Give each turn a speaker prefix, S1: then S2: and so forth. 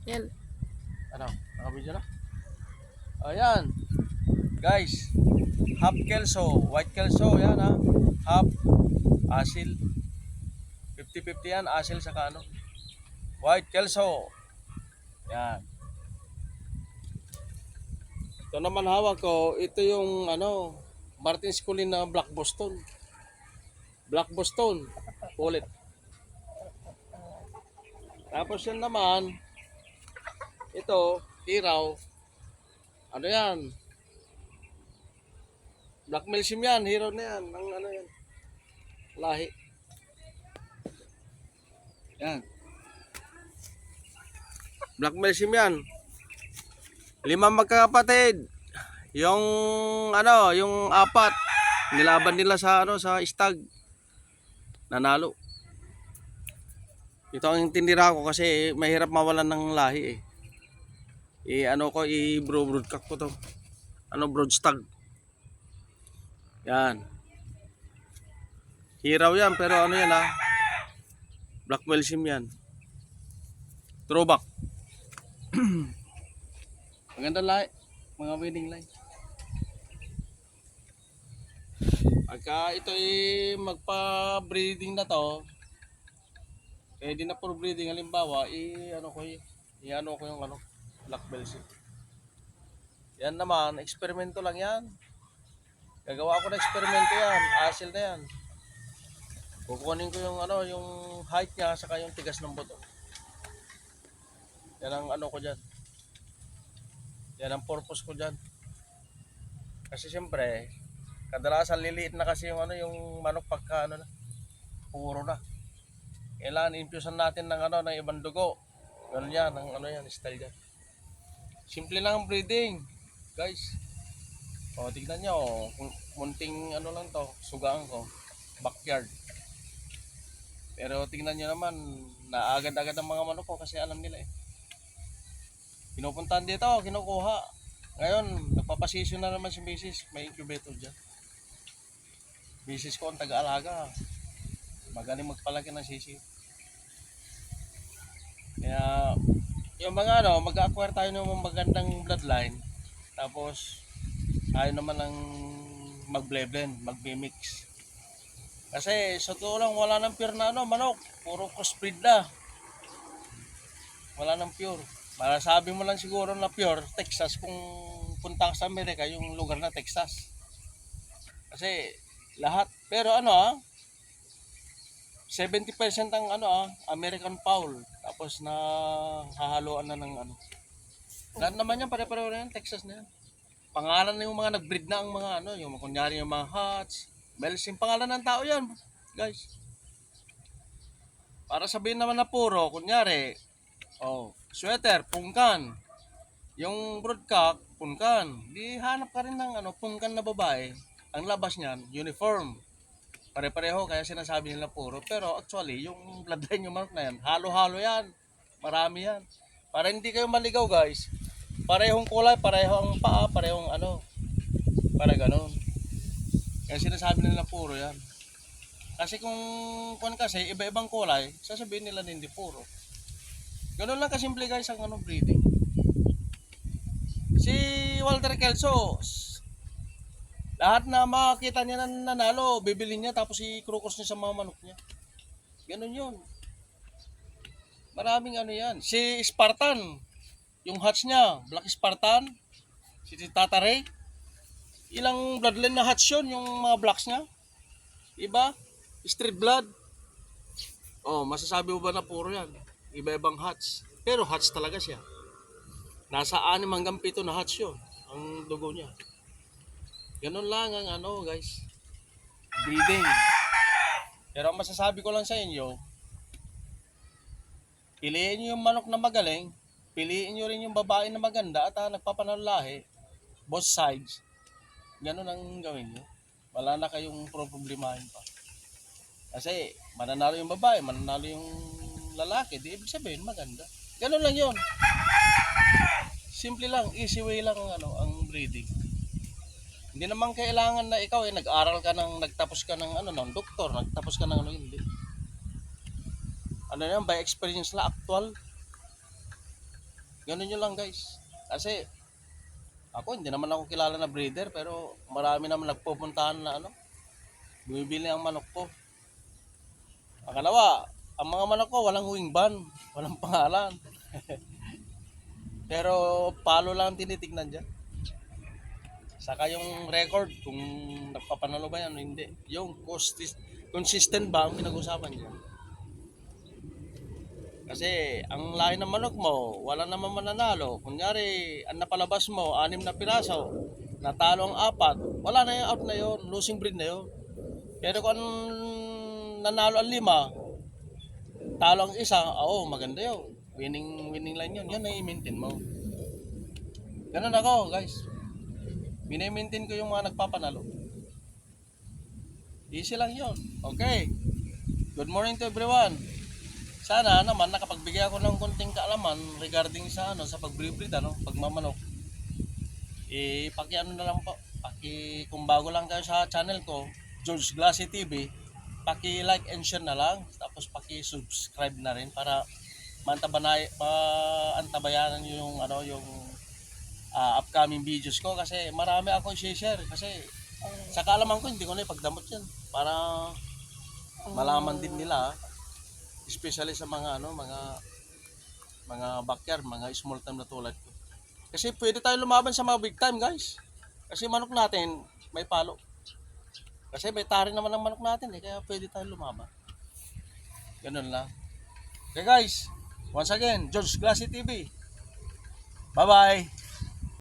S1: Yan.
S2: Ano? Nakabidyo na? Ayan. Guys. Half kelso. White kelso. Yan ha. Half. Asil. 50-50 yan. Asil saka ano. White kelso. Yan. Ito naman hawak ko. Ito yung ano. Martin Scully na Black Boston. Black Boston. Ulit. Tapos yan naman. Ito. Hiraw. Ano yan? Black Milsim yan. Hero na yan. Ang ano yan. Lahi. Yan. Black Milsim yan. 5 magkakapatid. Yung ano, yung 4 nilaban nila sa ano, sa stag. Nanalo. Ito ang tinira ko kasi mahirap mawalan ng lahi eh. Ano ko, i-broodcock ko to. Ano, brood stag. Yan. Hiraw yan, pero ano yan ha. Black Milsim yan. Throwback. Maganda lahi. Mga winning line. Pagka ito magpa-breeding na to, pwede na for breeding. Halimbawa, ano ko yung ano, Black Milsim. Yan naman, eksperimento lang yan. Gagawa ako ng eksperimento yan. Asil na yan. Kukunin ko yung ano, yung height niya saka yung tigas ng buto. Yan ang ano ko diyan. Yan ang purpose ko diyan. Kasi siyempre, kadalasan liliit na kasi yung ano, yung manok pagka ano na, puro na. Kailangan infusion natin ng ano, ng ibang dugo. Ganun yan, ang ano yan, style yan. Simple lang ang breeding, guys. O, tignan nyo, kung munting ano lang to, sugaan ko, backyard. Pero tingnan nyo naman, naagad-agad ang mga manok ko kasi alam nila eh. Pinupuntahan dito, kinukuha. Ngayon, nagpapasisyon na naman si Mrs. May incubator dyan. Mrs. ko ang taga-alaga. Magaling magpalaki ng sisi. Kaya, yung mga ano, mag-acquire tayo ng mga magandang bloodline. Tapos, tayo naman ang mag-blend, mag-mix. Kasi sa totoo lang wala nang pure na ano, manok. Puro crossbreed na. Wala nang pure. Para sabi mo lang siguro na pure, Texas. Kung punta ka sa Amerika, yung lugar na Texas. Kasi lahat. Pero ano 70% ang ano American Fowl. Tapos na hahaluan na ng ano. Lahat naman yan, pare-pareho na yan, Texas na yan. Pangalan na yung mga nag-breed na ang mga ano, yung kunyari yung mga Hutch, Belsim, pangalan ng tao yan, guys. Para sabihin naman na puro, kunyari, sweater, pungkan. Yung broodcock, pungkan. Di hanap ka rin ng ano, pungkan na babae. Ang labas niyan, uniform. Pare-pareho, kaya sinasabi nila puro. Pero actually, yung bloodline yung manok na yan, halo-halo yan. Marami yan. Para hindi kayo maligaw, guys. Parehong kulay, pareho ang paa, parehong ano. Para ganon. Kaya sinasabi nila puro yan. Kasi kung kasi iba-ibang kulay, sasabihin nila na hindi puro. Ganun lang kasimple guys ang ano, breeding. Si Walter Kelso, lahat na makakita niya na nanalo, bibilin niya tapos i-crocus niya sa mga manok niya. Ganun yun. Maraming ano yan. Si Spartan, yung hatch niya, Black Spartan, si Tata Ray, ilang bloodline na hatch yun, yung mga blacks niya. Iba, street blood. Masasabi mo ba na puro yan? Iba-ibang hatch. Pero hatch talaga siya. Nasa 6 hanggang 7 na hatch yun. Ang dugo niya. Ganun lang ang ano guys. Breeding. Pero ang masasabi ko lang sa inyo, piliin nyo yung manok na magaling. Piliin nyo rin yung babae na maganda at nagpapanalahi. Both sides. Ganun ang gawin nyo. Wala na kayong problemahin pa. Kasi mananalo yung babae, mananalo yung lalaki, di ibig sabihin maganda. Ganun lang yun. Simple lang, easy way lang ang ano, ang breeding. Hindi naman kailangan na ikaw nag-aral ka nagtapos ka ng ano, ng doktor, nagtapos ka ng ano, hindi. Ano yan, by experience lang, actual. Ganun yun lang guys. Kasi ako hindi naman ako kilala na breeder pero marami naman nagpupuntahan na ano, bumibili ang manok ko. Pangalawa, ang mga manok ko walang wing ban, walang pangalan. Pero palo lang ang tinitignan dyan. Saka yung record kung nagpapanalo ba yan o hindi. Yung consistent ba ang pinag-usapan dyan. Kasi ang lahi ng manok mo, wala naman mananalo. Kunyari, ang napalabas mo, 6 na piraso, natalo ang 4, wala na yung out na yon, losing breed na yon. Pero kung nanalo ang 5, talo ang isa, oo, maganda yun. Winning line yun, yun na i-maintain mo. Ganun ako, guys. Mini-maintain ko yung mga nagpapanalo. Easy lang yun. Okay. Good morning to everyone. Sana naman nakapagbigay ako ng konting kaalaman regarding sa ano sa pag-breed pagmamanok. Paki-ano na lang po. Kung bago lang kayo sa channel ko, George Glassy TV, paki-like and share na lang, tapos paki-subscribe na rin para antabayanan yung yung upcoming videos ko kasi marami akong i-share kasi sa kaalaman ko hindi ko na ipagdamot yan para malaman din nila, especially sa mga mga backyard, mga small time na tulad ko. Kasi pwede tayo lumaban sa mga big time, guys. Kasi manok natin may palo. Kasi may tari naman ng manok natin kaya pwede tayo lumaban. Ganun lang. Okay guys, once again, George Glassy TV. Bye-bye.